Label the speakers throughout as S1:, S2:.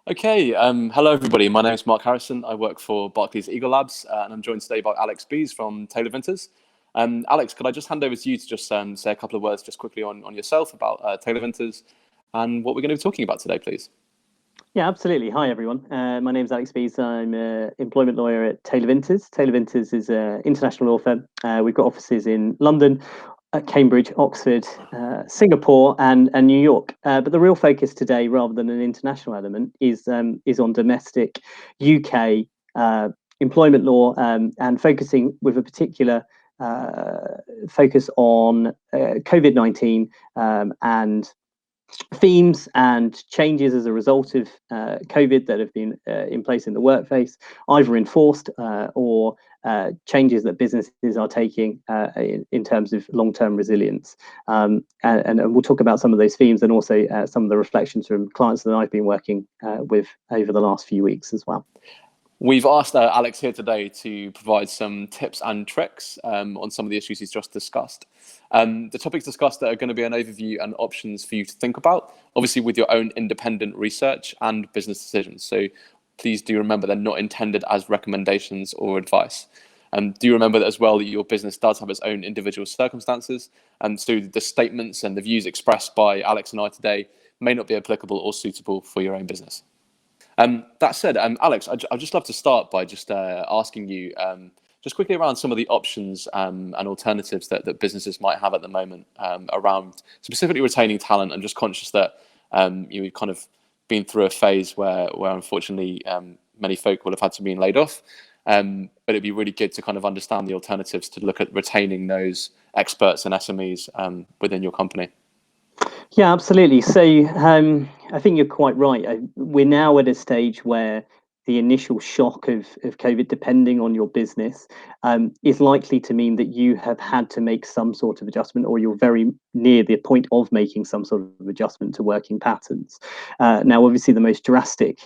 S1: Okay, hello everybody. My name is Mark Harrison. I work for Barclays Eagle Labs, and I'm joined today by Alix Beese from Taylor Vinters. Alex, could I just hand over to you to just say a couple of words just quickly on yourself about Taylor Vinters and what we're going to be talking about today, please?
S2: Yeah, absolutely. Hi, everyone. My name is Alix Beese. I'm an employment lawyer at Taylor Vinters. Taylor Vinters is an international law firm. We've got offices in London, Cambridge, Oxford, Singapore, and New York. But the real focus today, rather than an international element, is on domestic UK employment law, and focusing with a particular focus on COVID-19 and themes and changes as a result of COVID that have been in place in the workplace, either enforced or changes that businesses are taking in terms of long-term resilience. And we'll talk about some of those themes and also some of the reflections from clients that I've been working with over the last few weeks as well.
S1: We've asked Alex here today to provide some tips and tricks on some of the issues he's just discussed. The topics discussed are going to be an overview and options for you to think about, obviously with your own independent research and business decisions. So please do remember they're not intended as recommendations or advice. Do remember that as well that your business does have its own individual circumstances, and so the statements and the views expressed by Alex and I today may not be applicable or suitable for your own business. That said, Alex, I'd just love to start by just asking you just quickly around some of the options and alternatives that businesses might have at the moment around specifically retaining talent. I'm just conscious that you've kind of been through a phase where unfortunately many folk will have had to be laid off. But it'd be really good to kind of understand the alternatives to look at retaining those experts and SMEs within your company.
S2: Yeah, absolutely. So I think you're quite right. We're now at a stage where the initial shock of COVID, depending on your business, is likely to mean that you have had to make some sort of adjustment, or you're very near the point of making some sort of adjustment to working patterns. Now, obviously, the most drastic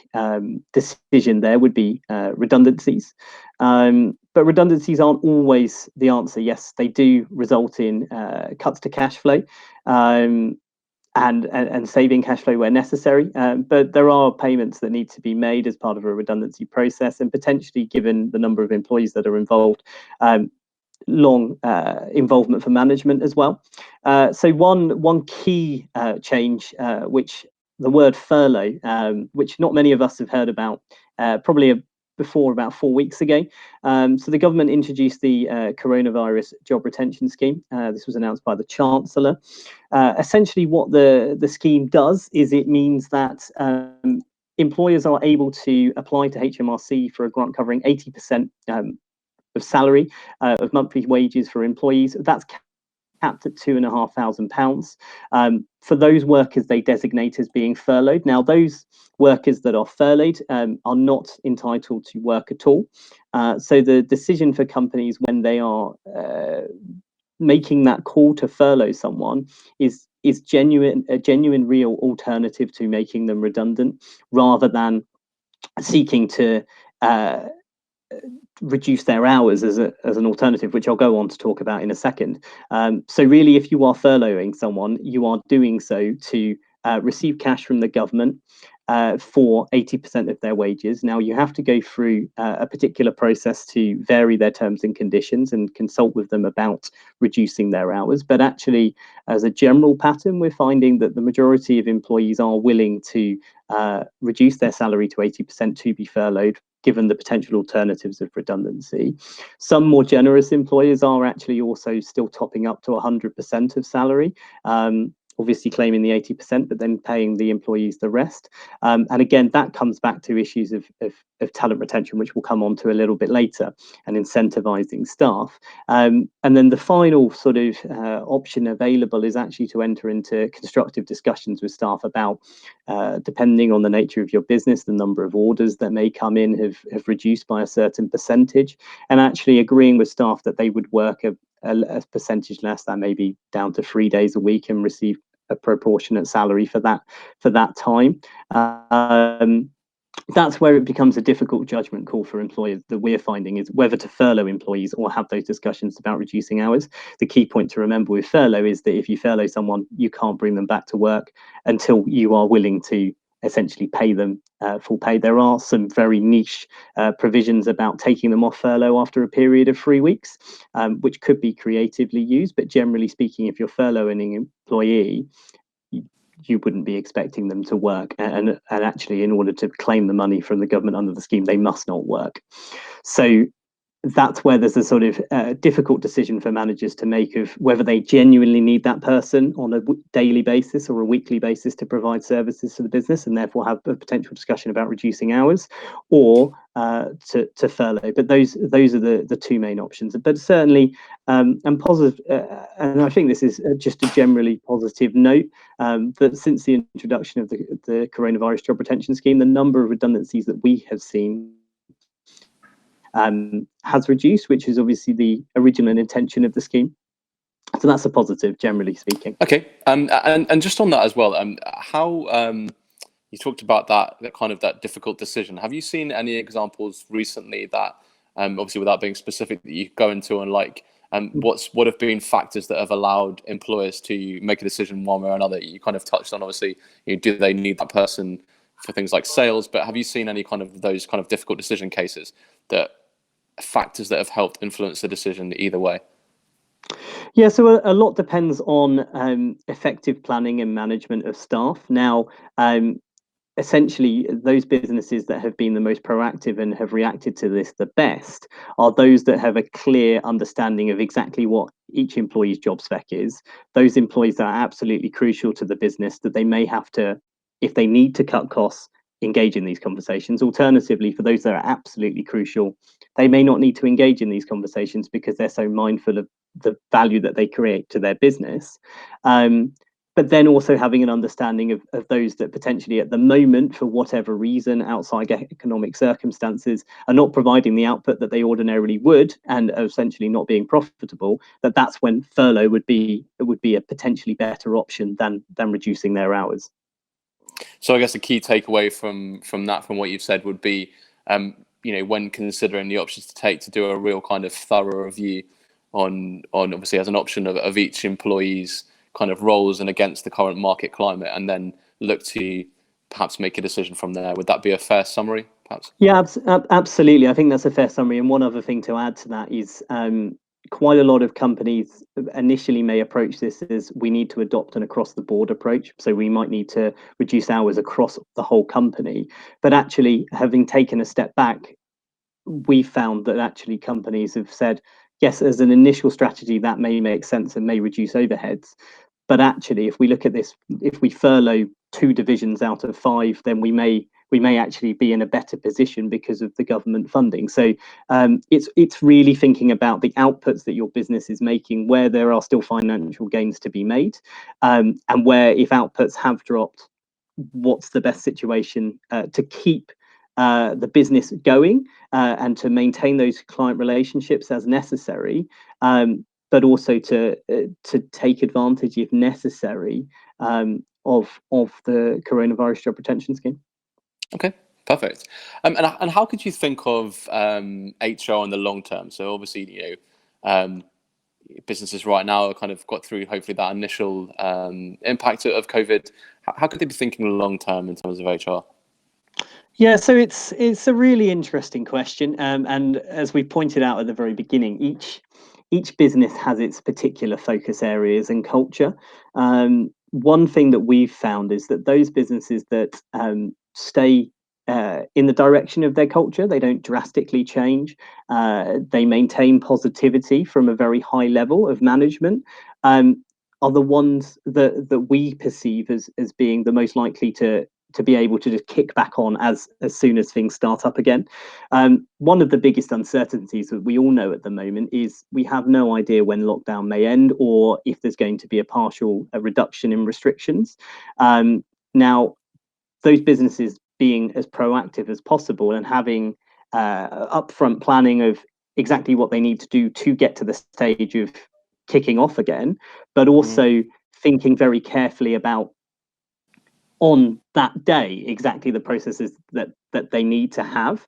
S2: decision there would be redundancies. But redundancies aren't always the answer. Yes, they do result in cuts to cash flow. And saving cash flow where necessary. But there are payments that need to be made as part of a redundancy process, and potentially, given the number of employees that are involved, long involvement for management as well. So one key change, which the word furlough, which not many of us have heard about, probably before about 4 weeks ago. So the government introduced the coronavirus job retention scheme. This was announced by the Chancellor. Essentially, what the scheme does is it means that employers are able to apply to HMRC for a grant covering 80% of salary of monthly wages for employees. That's capped at £2,500 for those workers they designate as being furloughed. Now, those workers that are furloughed are not entitled to work at all. So the decision for companies when they are making that call to furlough someone is a genuine real alternative to making them redundant, rather than seeking to reduce their hours as an alternative, which I'll go on to talk about in a second. So really, if you are furloughing someone, you are doing so to receive cash from the government for 80% of their wages. Now, you have to go through a particular process to vary their terms and conditions and consult with them about reducing their hours. But actually, as a general pattern, we're finding that the majority of employees are willing to reduce their salary to 80% to be furloughed, given the potential alternatives of redundancy. Some more generous employers are actually also still topping up to 100% of salary, obviously claiming the 80%, but then paying the employees the rest. And again, that comes back to issues of talent retention, which we'll come on to a little bit later, and incentivizing staff. And then the final sort of option available is actually to enter into constructive discussions with staff about, depending on the nature of your business, the number of orders that may come in have reduced by a certain percentage, and actually agreeing with staff that they would work a percentage less, that may be down to 3 days a week, and receive a proportionate salary for that time. That's where it becomes a difficult judgment call for employers that we're finding, is whether to furlough employees or have those discussions about reducing hours. The key point to remember with furlough is that if you furlough someone, you can't bring them back to work until you are willing to essentially pay them full pay. There are some very niche provisions about taking them off furlough after a period of 3 weeks, which could be creatively used. But generally speaking, if you're furloughing an employee, you wouldn't be expecting them to work. And actually, in order to claim the money from the government under the scheme, they must not work. So that's where there's a sort of difficult decision for managers to make of whether they genuinely need that person on a daily basis or a weekly basis to provide services to the business, and therefore have a potential discussion about reducing hours, or to furlough. But those are the two main options. But certainly, and positive, and I think this is just a generally positive note, that since the introduction of the coronavirus job retention scheme, the number of redundancies that we have seen has reduced, which is obviously the original intention of the scheme. So that's a positive, generally speaking.
S1: Okay, and just on that as well, how you talked about that kind of that difficult decision. Have you seen any examples recently that, obviously without being specific, that you go into, and like, what have been factors that have allowed employers to make a decision one way or another? You kind of touched on, obviously, do they need that person for things like sales, but have you seen any kind of those kind of difficult decision cases, that factors that have helped influence the decision either way?
S2: Yeah, so a lot depends on effective planning and management of staff. Now, essentially, those businesses that have been the most proactive and have reacted to this the best are those that have a clear understanding of exactly what each employee's job spec is. Those employees that are absolutely crucial to the business, that they may have to, if they need to cut costs, engage in these conversations. Alternatively, for those that are absolutely crucial, they may not need to engage in these conversations because they're so mindful of the value that they create to their business. But then also having an understanding of those that potentially at the moment, for whatever reason, outside economic circumstances, are not providing the output that they ordinarily would, and are essentially not being profitable, that's when furlough would be a potentially better option than reducing their hours.
S1: So I guess the key takeaway from what you've said would be, when considering the options to take, to do a real kind of thorough review on obviously as an option of each employee's kind of roles and against the current market climate, and then look to perhaps make a decision from there. Would that be a fair summary, perhaps?
S2: Yeah, absolutely. I think that's a fair summary. And one other thing to add to that is quite a lot of companies initially may approach this as, we need to adopt an across the board approach. So we might need to reduce hours across the whole company. But actually, having taken a step back, we found that actually companies have said, yes, as an initial strategy, that may make sense and may reduce overheads. But actually, if we look at this, if we furlough 2 divisions out of 5, then we may actually be in a better position because of the government funding. So it's really thinking about the outputs that your business is making, where there are still financial gains to be made, and where, if outputs have dropped, what's the best situation to keep the business going, and to maintain those client relationships as necessary, but also to take advantage, if necessary, of the coronavirus job retention scheme.
S1: Okay, perfect. And how could you think of HR in the long term? So obviously, businesses right now are kind of got through, hopefully, that initial impact of COVID. How could they be thinking long term in terms of HR?
S2: Yeah, so it's a really interesting question, and as we pointed out at the very beginning, each business has its particular focus areas and culture. One thing that we've found is that those businesses that stay in the direction of their culture, they don't drastically change, they maintain positivity from a very high level of management, are the ones that we perceive as being the most likely to be able to just kick back on as soon as things start up again. One of the biggest uncertainties that we all know at the moment is we have no idea when lockdown may end, or if there's going to be a partial reduction in restrictions. Now, those businesses being as proactive as possible and having upfront planning of exactly what they need to do to get to the stage of kicking off again, but also thinking very carefully about, on that day, exactly the processes that they need to have,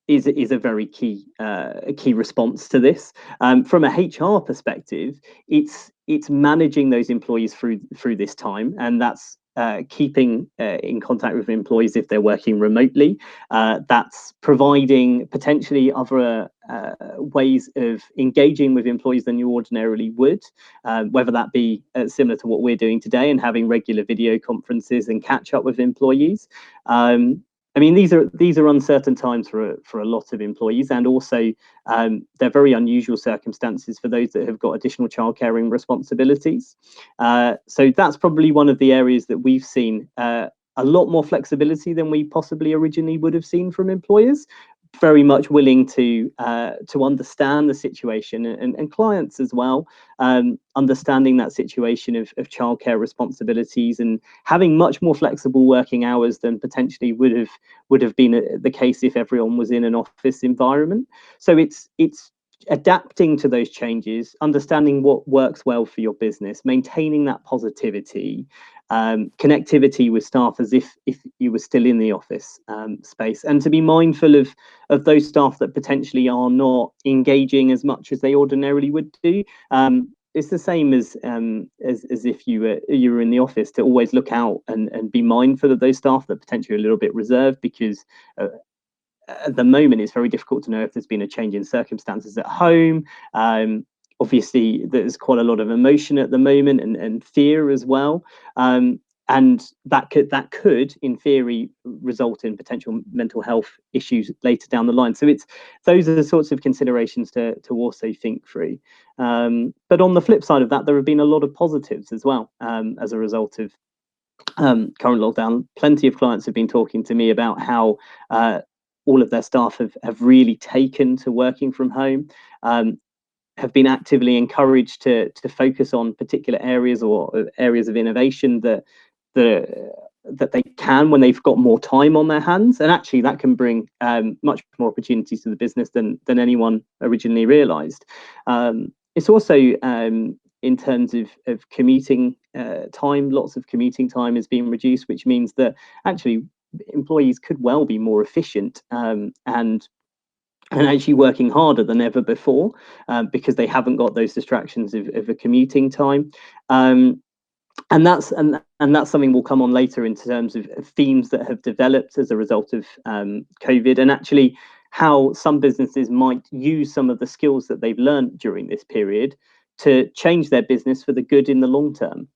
S2: is a very key response to this. From a HR perspective, it's managing those employees through this time, and that's keeping in contact with employees if they're working remotely. That's providing potentially other ways of engaging with employees than you ordinarily would, whether that be similar to what we're doing today and having regular video conferences and catch up with employees. I mean, these are uncertain times for a lot of employees, and also they're very unusual circumstances for those that have got additional childcaring responsibilities. So that's probably one of the areas that we've seen a lot more flexibility than we possibly originally would have seen from employers. Very much willing to understand the situation, and clients as well, understanding that situation of childcare responsibilities and having much more flexible working hours than potentially would have been the case if everyone was in an office environment. So it's adapting to those changes, understanding what works well for your business, maintaining that positivity, connectivity with staff as if you were still in the office space, and to be mindful of those staff that potentially are not engaging as much as they ordinarily would do. It's the same as if you were in the office, to always look out and be mindful of those staff that potentially are a little bit reserved, because at the moment it's very difficult to know if there's been a change in circumstances at home. Obviously, there's quite a lot of emotion at the moment, and fear as well. And that could, in theory, result in potential mental health issues later down the line. So those are the sorts of considerations to also think through. But on the flip side of that, there have been a lot of positives as well as a result of current lockdown. Plenty of clients have been talking to me about how all of their staff have really taken to working from home. Have been actively encouraged to focus on particular areas or areas of innovation that they can when they've got more time on their hands, and actually that can bring much more opportunities to the business than anyone originally realized. It's also in terms of commuting time, lots of commuting time is being reduced, which means that actually employees could well be more efficient and actually working harder than ever before, because they haven't got those distractions of a commuting time. And that's something we'll come on later in terms of themes that have developed as a result of COVID, and actually how some businesses might use some of the skills that they've learned during this period to change their business for the good in the long term.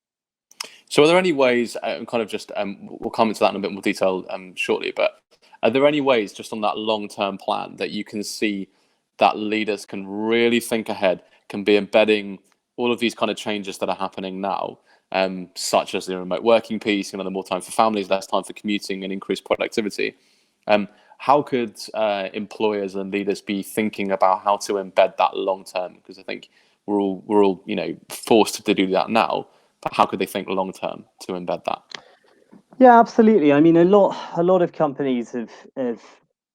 S1: So are there any ways, kind of just, we'll come into that in a bit more detail shortly, but are there any ways just on that long-term plan that you can see that leaders can really think ahead, can be embedding all of these kind of changes that are happening now, such as the remote working piece, the more time for families, less time for commuting, and increased productivity? How could employers and leaders be thinking about how to embed that long term? Because I think we're all forced to do that now, but how could they think long term to embed that?
S2: Yeah, absolutely. I mean, a lot of companies have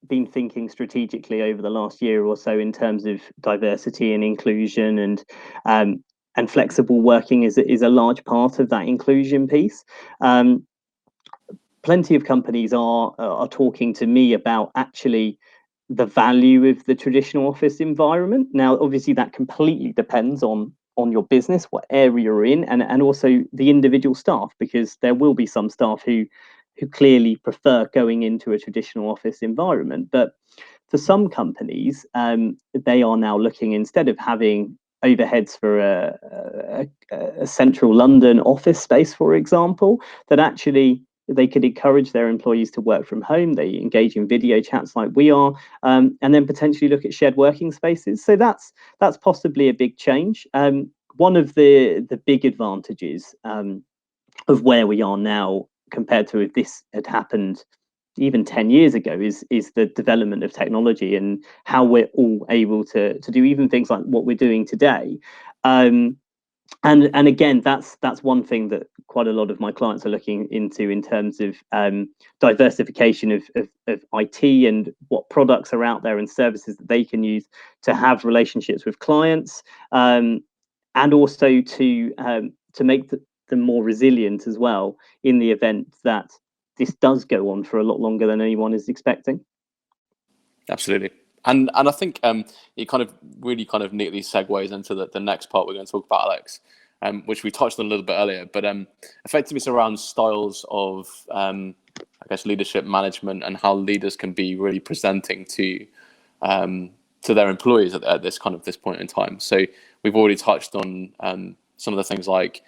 S2: been thinking strategically over the last year or so in terms of diversity and inclusion, and flexible working is a large part of that inclusion piece. Plenty of companies are talking to me about actually the value of the traditional office environment. Now, obviously, that completely depends on your business, what area you're in, and also the individual staff, because there will be some staff who clearly prefer going into a traditional office environment. But for some companies, they are now looking, instead of having overheads for a central London office space, for example, that actually they could encourage their employees to work from home. They engage in video chats like we are, and then potentially look at shared working spaces. So that's possibly a big change. One of the big advantages of where we are now compared to if this had happened even 10 years ago is the development of technology and how we're all able to do even things like what we're doing today. And again, that's one thing that quite a lot of my clients are looking into in terms of diversification of IT and what products are out there and services that they can use to have relationships with clients, and also to make them more resilient as well in the event that this does go on for a lot longer than anyone is expecting.
S1: Absolutely. And I think it kind of really kind of neatly segues into the next part we're going to talk about, Alex. which we touched on a little bit earlier. But effectively, it's around styles of, I guess, leadership management and how leaders can be really presenting to their employees at this point in time. So we've already touched on some of the things like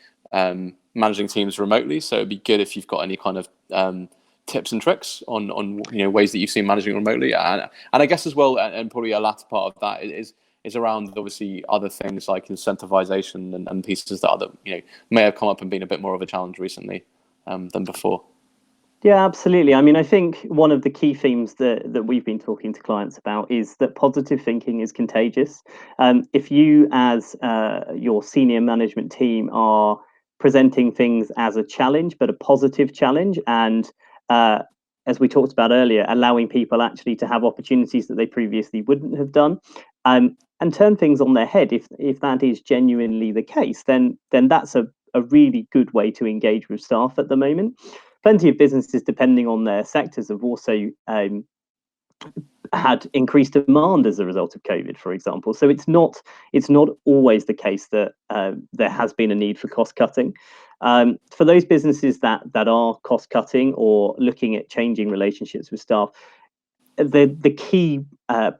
S1: managing teams remotely. So it'd be good if you've got any kind of tips and tricks on ways that you've seen managing remotely, and I guess as well, and probably a latter part of that is around obviously other things like incentivization and pieces that may have come up and been a bit more of a challenge recently than before.
S2: Yeah, absolutely. I mean, I think one of the key themes that we've been talking to clients about is that positive thinking is contagious. If you, as your senior management team, are presenting things as a challenge, but a positive challenge, and as we talked about earlier, allowing people actually to have opportunities that they previously wouldn't have done, and turn things on their head, if that is genuinely the case, then that's a really good way to engage with staff at the moment. Plenty of businesses, depending on their sectors, have also had increased demand as a result of COVID, for example. So it's not always the case that there has been a need for cost cutting. For those businesses that are cost cutting or looking at changing relationships with staff, the key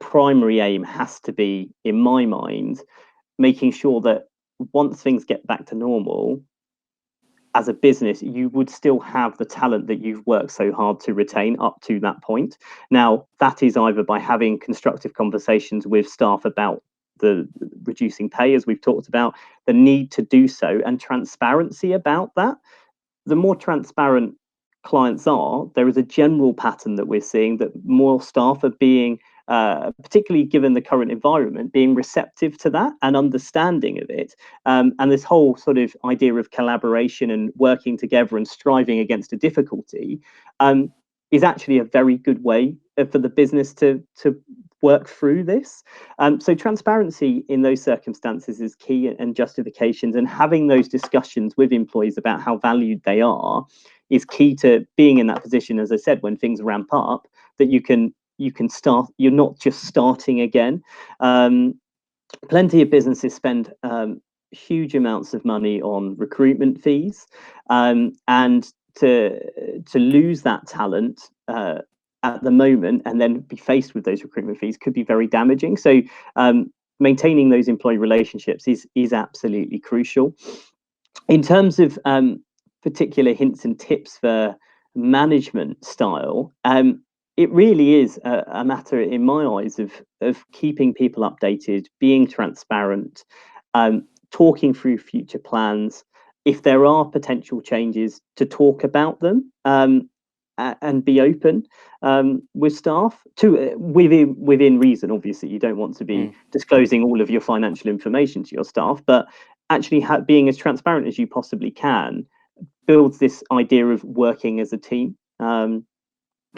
S2: primary aim has to be, in my mind, making sure that once things get back to normal, as a business, you would still have the talent that you've worked so hard to retain up to that point. Now, that is either by having constructive conversations with staff about the reducing pay, as we've talked about, the need to do so, and transparency about that. The more transparent clients are, there is a general pattern that we're seeing that more staff are being, particularly given the current environment, being receptive to that and understanding of it. And this whole sort of idea of collaboration and working together and striving against a difficulty is actually a very good way for the business to work through this. So transparency in those circumstances is key, and justifications, and having those discussions with employees about how valued they are is key to being in that position, as I said, when things ramp up, that you can start, you're not just starting again. Plenty of businesses spend huge amounts of money on recruitment fees, and to lose that talent at the moment and then be faced with those recruitment fees could be very damaging. So maintaining those employee relationships is absolutely crucial. In terms of particular hints and tips for management style, it really is a matter, in my eyes, of keeping people updated, being transparent, talking through future plans. If there are potential changes, to talk about them, and be open with staff within reason. Obviously, you don't want to be disclosing all of your financial information to your staff, but actually being as transparent as you possibly can builds this idea of working as a team.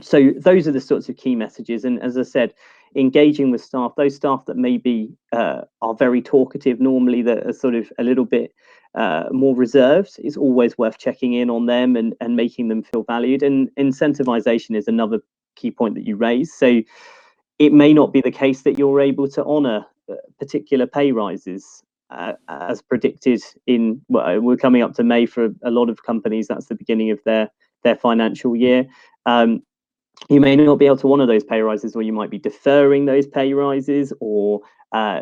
S2: So those are the sorts of key messages. And as I said, engaging with staff, those staff that maybe are very talkative normally, that are sort of a little bit more reserved, it's always worth checking in on them and making them feel valued. And incentivization is another key point that you raise. So it may not be the case that you're able to honor particular pay rises as predicted we're coming up to May for a lot of companies. That's the beginning of their financial year. You may not be able to honor those pay rises, or you might be deferring those pay rises, or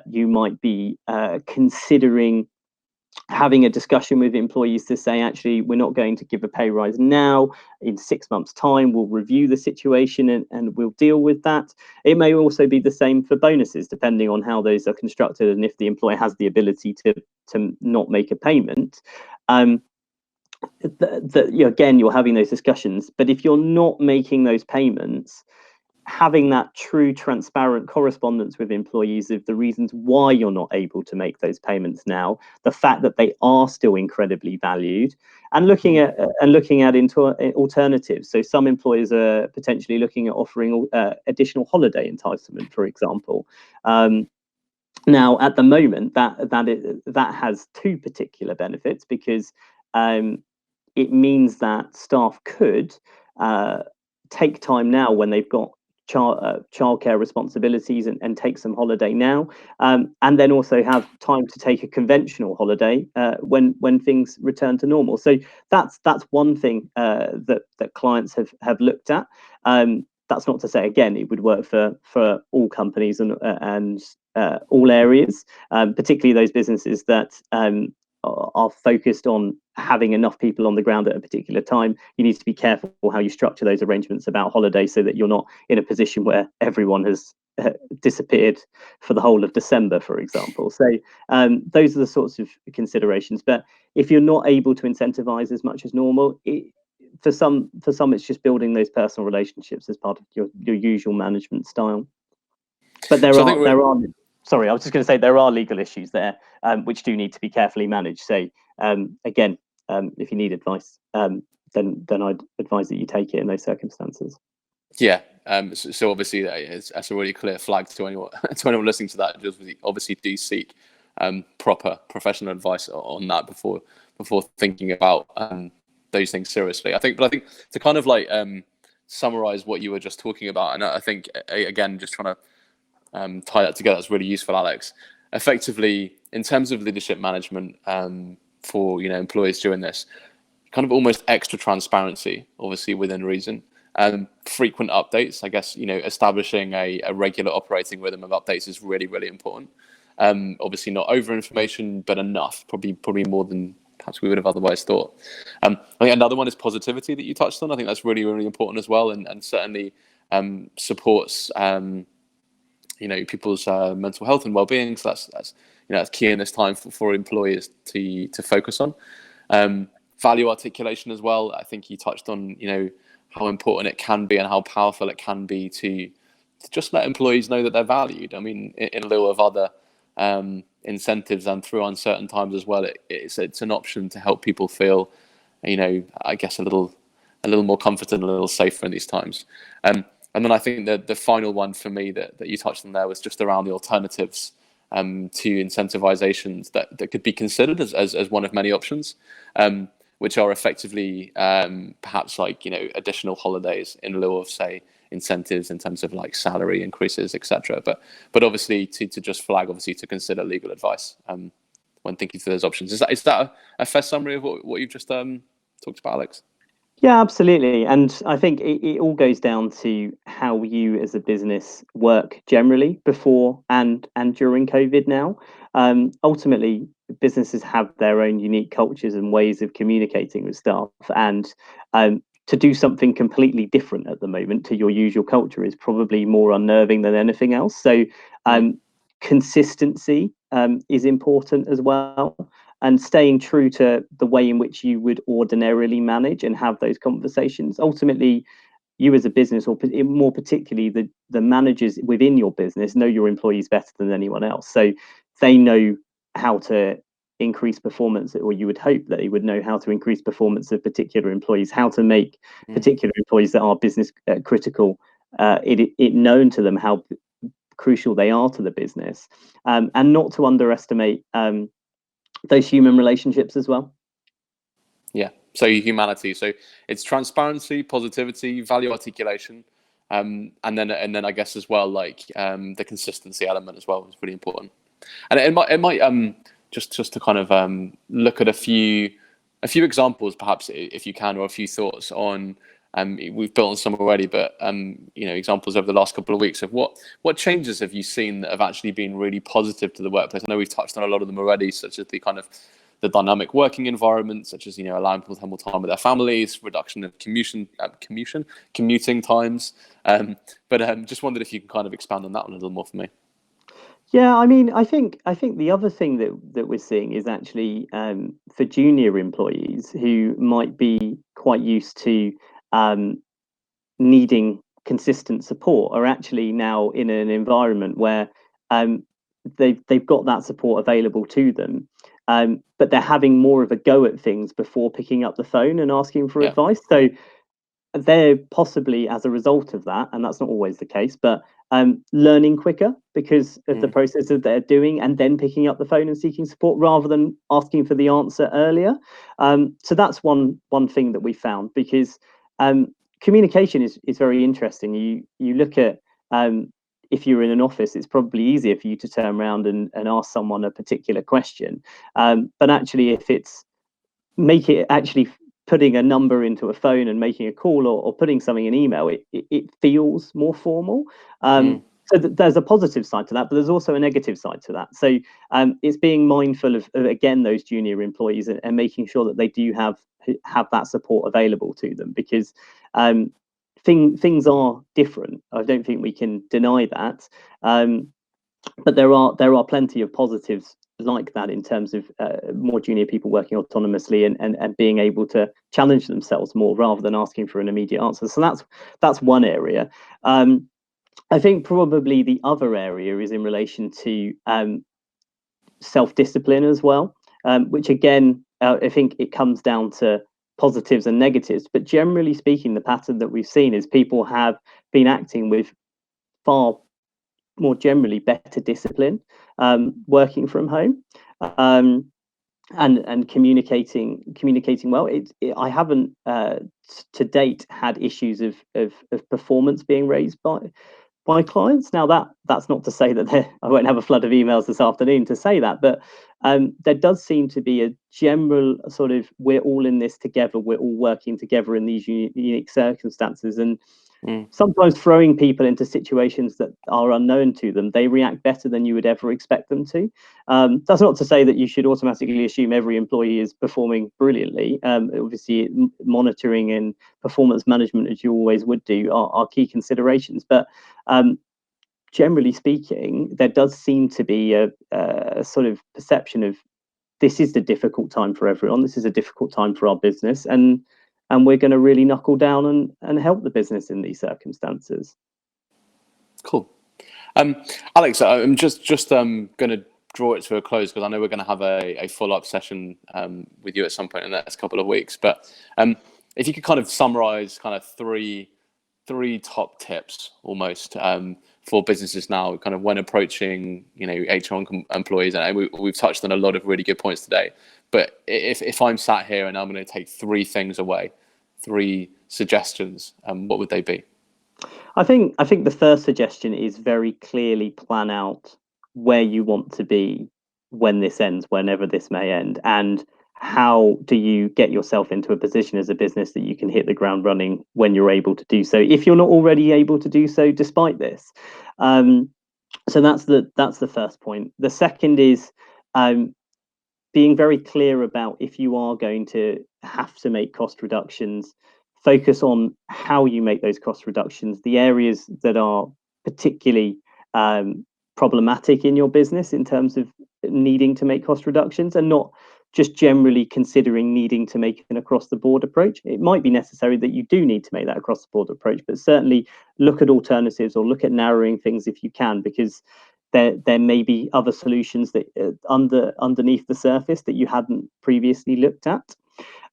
S2: you might be considering having a discussion with employees to say, actually, we're not going to give a pay rise now. In 6 months' time, we'll review the situation and we'll deal with that. It may also be the same for bonuses, depending on how those are constructed and if the employer has the ability to not make a payment. Again, you're having those discussions, but if you're not making those payments, having that true transparent correspondence with employees of the reasons why you're not able to make those payments now, the fact that they are still incredibly valued, and looking at into alternatives. So some employers are potentially looking at offering additional holiday entitlement, for example. Now, at the moment, that has two particular benefits, because it means that staff could take time now when they've got childcare responsibilities and take some holiday now, and then also have time to take a conventional holiday when things return to normal. So that's one thing that clients have looked at. That's not to say, again, it would work for all companies and all areas, particularly those businesses that are focused on having enough people on the ground at a particular time. You need to be careful how you structure those arrangements about holidays so that you're not in a position where everyone has disappeared for the whole of December, for example. So those are the sorts of considerations. But if you're not able to incentivize as much as normal, for some it's just building those personal relationships as part of your usual management style. But there are sorry, I was just going to say there are legal issues there which do need to be carefully managed. So again, if you need advice, then I'd advise that you take it in those circumstances.
S1: Yeah. So obviously that's a really clear flag to anyone listening to that. Just obviously do seek proper professional advice on that before thinking about those things seriously. I think to kind of like summarize what you were just talking about, and I think again just trying to tie that together, that's really useful, Alex. Effectively, in terms of leadership management for employees during this, kind of almost extra transparency, obviously within reason, frequent updates. I guess establishing a regular operating rhythm of updates is really, really important. Obviously, not over information, but enough. Probably more than perhaps we would have otherwise thought. I think another one is positivity that you touched on. I think that's really, really important as well, and certainly supports people's mental health and well-being. So that's key in this time for employers to focus on. Value articulation as well. I think you touched on how important it can be and how powerful it can be to just let employees know that they're valued. I mean, in lieu of other incentives and through uncertain times as well, it's an option to help people feel, I guess a little more comforted and a little safer in these times. And then I think that the final one for me that you touched on there was just around the alternatives to incentivizations that could be considered as one of many options, which are effectively perhaps like additional holidays in lieu of, say, incentives in terms of like salary increases, etc. But obviously to just flag, obviously to consider legal advice when thinking through those options. Is that a fair summary of what you've just talked about, Alex?
S2: Yeah, absolutely. And I think it all goes down to how you as a business work generally before and during COVID now. Ultimately, businesses have their own unique cultures and ways of communicating with staff. And to do something completely different at the moment to your usual culture is probably more unnerving than anything else. So consistency is important as well. And staying true to the way in which you would ordinarily manage and have those conversations. Ultimately, you as a business, or more particularly the managers within your business, know your employees better than anyone else. So they know how to increase performance, or you would hope that they would know how to increase performance of particular employees, how to make particular employees that are business critical, it known to them how crucial they are to the business, and not to underestimate those human relationships as well.
S1: Yeah. So humanity. So it's transparency, positivity, value articulation, and then I guess as well, like the consistency element as well is really important. And it might just to kind of look at a few examples, perhaps, if you can, or a few thoughts on. We've built on some already, but examples over the last couple of weeks of what changes have you seen that have actually been really positive to the workplace? I know we've touched on a lot of them already, such as the dynamic working environment, such as allowing people to have more time with their families, reduction of commuting times. But just wondered if you can kind of expand on that one a little more for me.
S2: Yeah, I mean, I think the other thing that we're seeing is actually for junior employees who might be quite used to needing consistent support, are actually now in an environment where they've got that support available to them, but they're having more of a go at things before picking up the phone and asking for advice. So they're possibly, as a result of that, and that's not always the case, but learning quicker because of the process that they're doing, and then picking up the phone and seeking support rather than asking for the answer earlier. So that's one thing that we found, because communication is very interesting. You look at if you're in an office, it's probably easier for you to turn around and ask someone a particular question. But actually, if it's actually putting a number into a phone and making a call, or putting something in email, it feels more formal. So there's a positive side to that, but there's also a negative side to that. So it's being mindful of again, those junior employees, and making sure that they do have that support available to them, because things are different. I don't think we can deny that. But there are plenty of positives like that, in terms of more junior people working autonomously and being able to challenge themselves more rather than asking for an immediate answer. So that's one area. I think probably the other area is in relation to self-discipline as well, which again, I think it comes down to positives and negatives. But generally speaking, the pattern that we've seen is people have been acting with far more generally better discipline, working from home, and communicating well. I haven't to date had issues of performance being raised by clients. Now that's not to say that I won't have a flood of emails this afternoon to say that, but there does seem to be a general sort of, we're all in this together, we're all working together in these unique circumstances, and sometimes throwing people into situations that are unknown to them, they react better than you would ever expect them to. That's not to say that you should automatically assume every employee is performing brilliantly. Obviously, monitoring and performance management, as you always would do, are key considerations. But generally speaking, there does seem to be a sort of perception of, this is a difficult time for everyone. This is a difficult time for our business, and we're going to really knuckle down and help the business in these circumstances.
S1: Cool. Alix, I'm just going to draw it to a close, because I know we're going to have a follow-up session with you at some point in the next couple of weeks. But if you could kind of summarize kind of three top tips almost for businesses now, kind of when approaching, HR employees, and we've touched on a lot of really good points today. But if I'm sat here and I'm going to take three things away, three suggestions, what would they be?
S2: I think the first suggestion is very clearly plan out where you want to be when this ends, whenever this may end, and how do you get yourself into a position as a business that you can hit the ground running when you're able to do so, if you're not already able to do so despite this. So that's the first point. The second is being very clear about, if you are going to have to make cost reductions, focus on how you make those cost reductions, the areas that are particularly problematic in your business in terms of needing to make cost reductions, and not just generally considering needing to make an across-the-board approach. It might be necessary that you do need to make that across-the-board approach, but certainly look at alternatives, or look at narrowing things if you can, because there may be other solutions that underneath the surface that you hadn't previously looked at.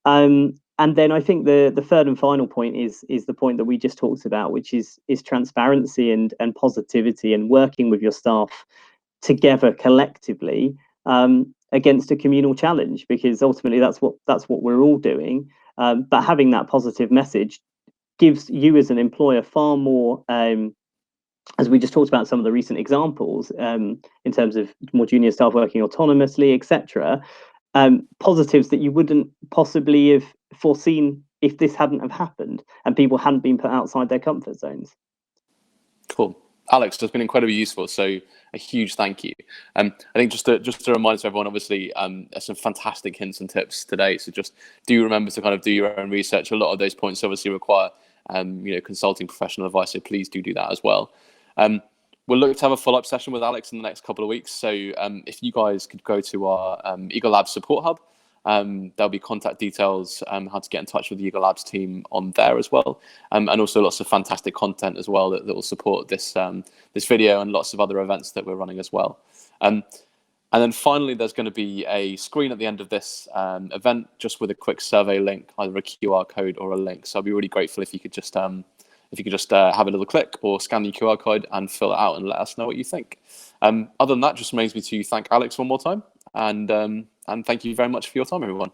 S2: And then I think the third and final point is the point that we just talked about, which is transparency and positivity, and working with your staff together collectively against a communal challenge, because ultimately that's what we're all doing. But having that positive message gives you as an employer far more, as we just talked about some of the recent examples, in terms of more junior staff working autonomously, etc. Positives that you wouldn't possibly have foreseen if this hadn't have happened and people hadn't been put outside their comfort zones.
S1: Cool. Alix, that's been incredibly useful. So a huge thank you. I think just to remind everyone, obviously, there's some fantastic hints and tips today. So just do remember to kind of do your own research. A lot of those points obviously require, consulting professional advice. So please do that as well. We'll look to have a follow-up session with Alix in the next couple of weeks. So if you guys could go to our Eagle Labs support hub, there'll be contact details, how to get in touch with the Eagle Labs team on there as well, and also lots of fantastic content as well that will support this this video, and lots of other events that we're running as well. And then finally, there's going to be a screen at the end of this event, just with a quick survey link, either a QR code or a link. So I'd be really grateful if you could just have a little click or scan the QR code and fill it out and let us know what you think. Other than that, just remains me to thank Alix one more time, and thank you very much for your time, everyone.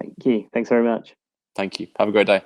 S2: Thank you. Thanks very much.
S1: Thank you. Have a great day.